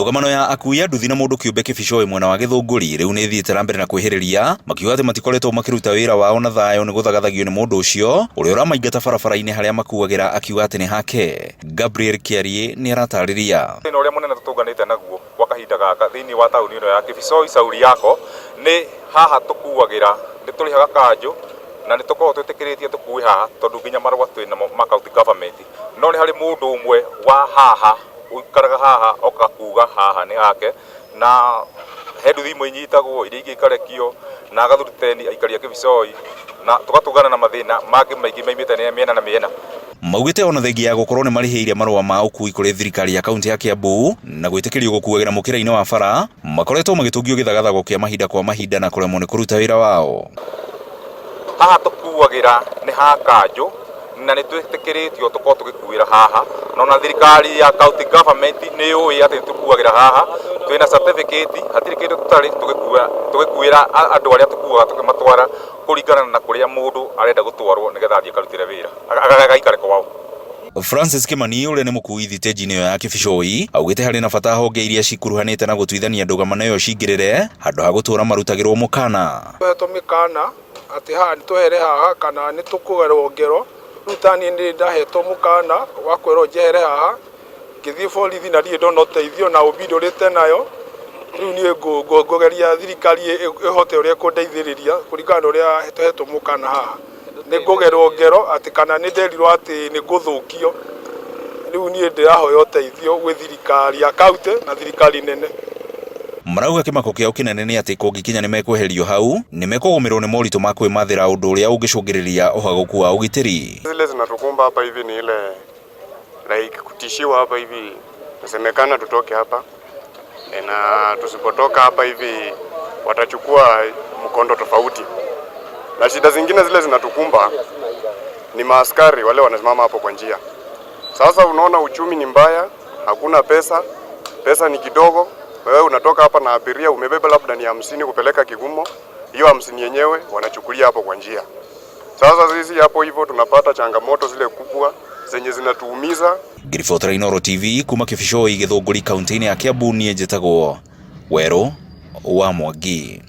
Ndogamano ya akui a nduthi na mundu kiumbe Kibicoi mwena wa Githunguri riu ni thiite na mbere na kwihiriria makiuga ati matikoretwo makiruta wira wao na thayo ni guthagathagio ni mundu ucio uria uramaingata barabara-ini haria makuagira akiuga ati ni hake. Gabriel Kiarie ni aratariria thina uria munene tutunganite naguo kwa kahinda gaka thiini wa tauni ino ya Kibicoi Sauri yako ni haha tukuagira ni turihaga kanju na ni tukorwo twitikiritie tukui haha tondu nginya marua twina ma county government no ni hari mundu umwe wa haha ukaraga haha okakuga haha ni hake na hendu thimu inyitagwo iria ingikarekio na agathuruteni aikaria Kibicoi na tugatugana na mathina mangi maingi maimite ni miena na miena. Maugite ona thengia ya gukorwo ni marihiire marua ma ukui kuri thirikari ya kaunti ya Kiambu na gwitikirio gukuagira mukira-ini wa bara makoretwo magitungio githagathago kia mahinda kwa mahinda na kuremwo ni kuruta wira wao. Haha tukuagira ni ha kanju na ni twitikiritio tukorwo tugikuira haha na thirikari ya county government ni yoi ati tukuagira haha twina certificate hatiri kindu tutari tugikuira andu aria tukuaga tukimatwara kuringana na kuria mundu arenda gutwarwo nigetha athie karutire wira agaikare kwao. Francis Kimani uria ni mukui thitĩnji-inĩ ya Kibicoi augite hari na bata honge iria cikuruhanite na gutuithania ndogamano iyo cingirire handu ha gutura marutagirwo mukana. Tuhetwo mikana ati haha nituhere haha kana nitukugerwo ngero rutani ndi ndahetwo mukana wa kwero njehere haha ngithii borithi na rie ndona uteithio na ubindo rite nayo riu ni ngogeria thirikari ihote uria kundeithiriria kuringana uria tuhetwo mukana haha ni ngogerwo ngero ati kana ni nderirwo ati ni nguthukio riu ni ndirahoya uteithio gwi thirikari ya kaunti na thirikari nene. Marauga kimako kiao kinene ni ati kungikinya ni mekweherio hau ni mekugumirwo ni moritu ma kwimathira undu uria ungicungiriria uhaguku wa ugitiri. Zile zinatukumba hapa hivi ni ile like kutishiwa hapa hivi, nasemekana tutoke hapa na tusipotoka hapa hivi watachukua mkondo tofauti. Na shida zingine zile zinatukumba ni maaskari wale wanasimama hapo kwa njia. Sasa unaona uchumi ni mbaya, hakuna pesa, pesa ni kidogo. Wewe unatoka hapa na abiria umebeba labda ni 50 kupeleka Kigumo, hiyo 50 yenyewe wanachukulia hapo kwa njia. Sasa sisi hapo hivyo tunapata changamoto zile kubwa zenye zinatuumiza. Grifotra Inoro TV kuma Kibicoi Githunguri kaunti-ini ya Kiambu, nie njitagwo Wero wa Mwangi.